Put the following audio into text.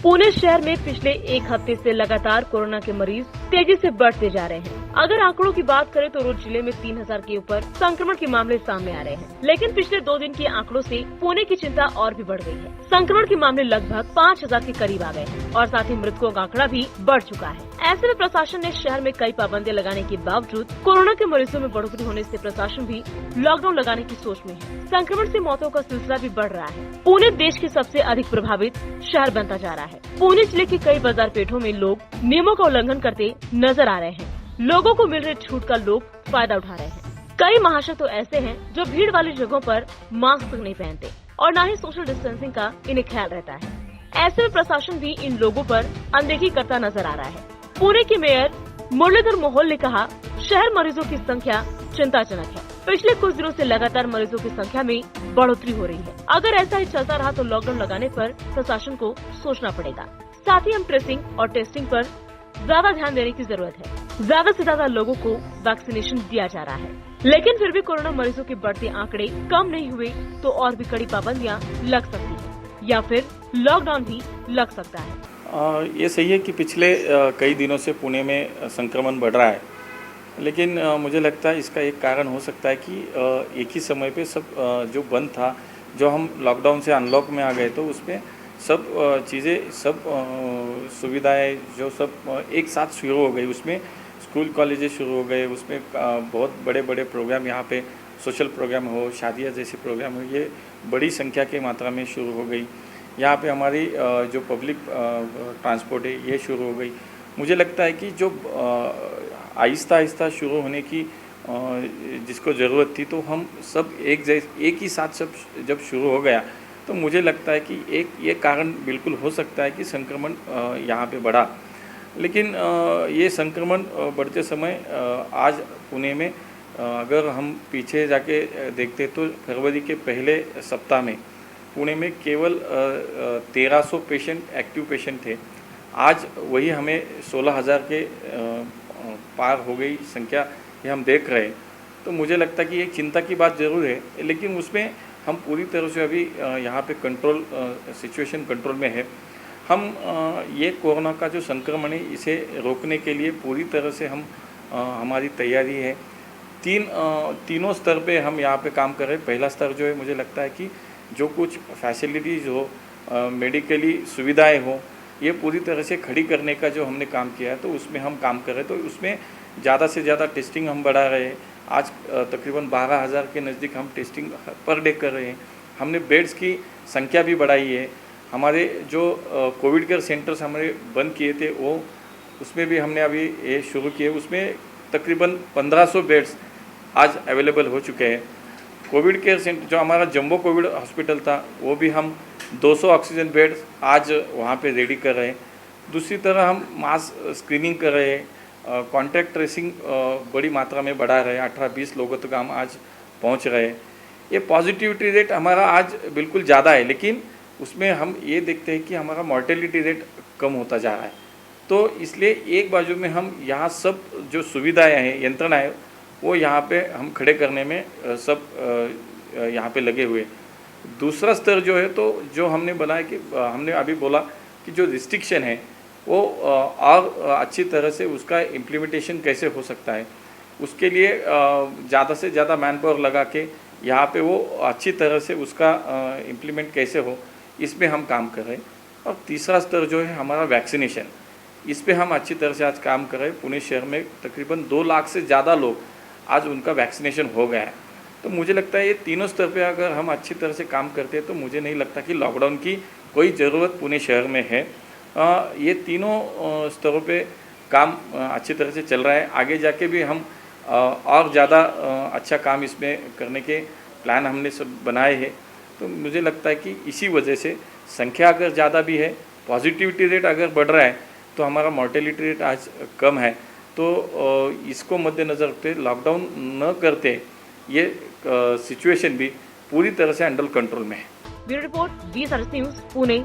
पुणे शहर में पिछले एक हफ्ते से लगातार कोरोना के मरीज तेजी से बढ़ते जा रहे हैं। अगर आंकड़ों की बात करें तो रोज जिले में 3000 के ऊपर संक्रमण के मामले सामने आ रहे हैं। लेकिन पिछले 2 दिन के आंकड़ों से पुणे की चिंता और भी बढ़ गई है। संक्रमण के मामले लगभग 5000 के करीब आ गए हैं और साथ ही मृतकों का आंकड़ा भी बढ़ चुका है। ऐसे में प्रशासन ने शहर में कई पाबंदियां लगाने के बावजूद कोरोना के मरीजों में बढ़ोतरी होने से प्रशासन भी लॉकडाउन लगाने की सोच में है। संक्रमण से मौतों का सिलसिला भी बढ़ रहा है। पुणे देश के सबसे अधिक प्रभावित शहर बनता जा रहा है। पुणे जिले के कई बाजार पेठों में लोग नियमों का उल्लंघन करते नजर आ रहे हैं। लोगों को मिल रहे छूट का लोग फायदा उठा रहे हैं। कई महाशय तो ऐसे हैं जो भीड़ वाली जगहों पर मास्क नहीं पहनते और न ही सोशल डिस्टेंसिंग का इन्हें ख्याल रहता है। ऐसे में प्रशासन भी इन लोगों पर अनदेखी करता नजर आ रहा है। पुणे के मेयर मुरलीधर मोहोल ने कहा, शहर मरीजों की संख्या चिंताजनक है। पिछले कुछ दिनों से लगातार मरीजों की संख्या में बढ़ोतरी हो रही है। अगर ऐसा ही चलता रहा तो लॉकडाउन लगाने पर प्रशासन को सोचना पड़ेगा। साथ ही हम ट्रेसिंग और टेस्टिंग पर ज्यादा ध्यान देने की जरूरत है। ज्यादा से ज्यादा लोगों को वैक्सीनेशन दिया जा रहा है। लेकिन फिर भी कोरोना मरीजों के बढ़ते आंकड़े कम नहीं हुए तो और भी कड़ी पाबंदियां लग सकती है या फिर लॉकडाउन भी लग सकता है। ये सही है कि पिछले कई दिनों से पुणे में संक्रमण बढ़ रहा है, लेकिन मुझे लगता है इसका एक कारण हो सकता है कि एक ही समय पे सब जो बंद था, जो हम लॉकडाउन से अनलॉक में आ गए तो उसमें सब चीज़ें, सब सुविधाएं जो सब एक साथ शुरू हो गई। उसमें स्कूल कॉलेजेस शुरू हो गए, उसमें बहुत बड़े बड़े प्रोग्राम, यहाँ पे सोशल प्रोग्राम हो, शादियाँ जैसे प्रोग्राम हो, ये बड़ी संख्या की मात्रा में शुरू हो गई। यहाँ पे हमारी जो पब्लिक ट्रांसपोर्ट है ये शुरू हो गई। मुझे लगता है कि जो आहिस्ता आहिस्ता शुरू होने की जिसको ज़रूरत थी, तो हम सब एक ही साथ सब जब शुरू हो गया तो मुझे लगता है कि ये कारण बिल्कुल हो सकता है कि संक्रमण यहाँ पे बढ़ा। लेकिन ये संक्रमण बढ़ते समय आज पुणे में अगर हम पीछे जाके देखते तो फरवरी के पहले सप्ताह में पुणे में केवल 1300 पेशेंट एक्टिव पेशेंट थे। आज वही हमें 16000 के पार हो गई संख्या, ये हम देख रहे हैं। तो मुझे लगता है कि एक चिंता की बात ज़रूर है, लेकिन उसमें हम पूरी तरह से अभी यहाँ पे कंट्रोल, सिचुएशन कंट्रोल में है। हम ये कोरोना का जो संक्रमण है इसे रोकने के लिए पूरी तरह से हम हमारी तैयारी है। तीनों स्तर पे हम यहाँ पे काम कर रहे हैं। पहला स्तर जो है, मुझे लगता है कि जो कुछ फैसिलिटीज़ हो, मेडिकली सुविधाएं हो, ये पूरी तरह से खड़ी करने का जो हमने काम किया है तो उसमें हम काम कर रहे हैं। तो उसमें ज़्यादा से ज़्यादा टेस्टिंग हम बढ़ा रहे हैं। आज तकरीबन 12000 के नज़दीक हम टेस्टिंग पर डे कर रहे हैं। हमने बेड्स की संख्या भी बढ़ाई है। हमारे जो कोविड केयर सेंटर्स हमारे बंद किए थे वो उसमें भी हमने अभी ये शुरू किए। उसमें तकरीबन 1500 बेड्स आज अवेलेबल हो चुके हैं। कोविड केयर सेंटर जो हमारा जम्बो कोविड हॉस्पिटल था वो भी हम 200 ऑक्सीजन बेड्स आज वहाँ पे रेडी कर रहे हैं। दूसरी तरह हम मास स्क्रीनिंग कर रहे हैं, कॉन्टैक्ट ट्रेसिंग बड़ी मात्रा में बढ़ा रहे हैं। 18-20 लोगों तक हम आज पहुँच रहे हैं। ये पॉजिटिविटी रेट हमारा आज बिल्कुल ज़्यादा है, लेकिन उसमें हम ये देखते हैं कि हमारा मॉर्टेलिटी रेट कम होता जा रहा है। तो इसलिए एक बाजू में हम यहाँ सब जो सुविधाएँ हैं, यंत्रणाएँ, वो यहाँ पे हम खड़े करने में सब यहाँ पे लगे हुए। दूसरा स्तर जो है, तो जो हमने बनाया कि हमने अभी बोला कि जो रिस्ट्रिक्शन है वो और अच्छी तरह से उसका इम्प्लीमेंटेशन कैसे हो सकता है, उसके लिए ज़्यादा से ज़्यादा मैन पावर लगा के यहाँ पे वो अच्छी तरह से उसका इम्प्लीमेंट कैसे हो, इसमें हम काम कर रहे हैं। और तीसरा स्तर जो है हमारा वैक्सीनेशन, इस पे हम अच्छी तरह से आज काम कर रहे हैं। पुणे शहर में तकरीबन 2 लाख से ज़्यादा लोग आज उनका वैक्सीनेशन हो गया है। तो मुझे लगता है ये तीनों स्तर पे अगर हम अच्छी तरह से काम करते हैं तो मुझे नहीं लगता कि लॉकडाउन की कोई ज़रूरत पुणे शहर में है। ये तीनों स्तरों पे काम अच्छी तरह से चल रहा है। आगे जाके भी हम और ज़्यादा अच्छा काम इसमें करने के प्लान हमने सब बनाए हैं। तो मुझे लगता है कि इसी वजह से संख्या अगर ज़्यादा भी है, पॉजिटिविटी रेट अगर बढ़ रहा है, तो हमारा मॉर्टेलिटी रेट आज कम है। तो इसको मद्देनज़र रखते लॉकडाउन न करते ये सिचुएशन भी पूरी तरह से अंडर कंट्रोल में है। Bureau report, 20 news, Pune.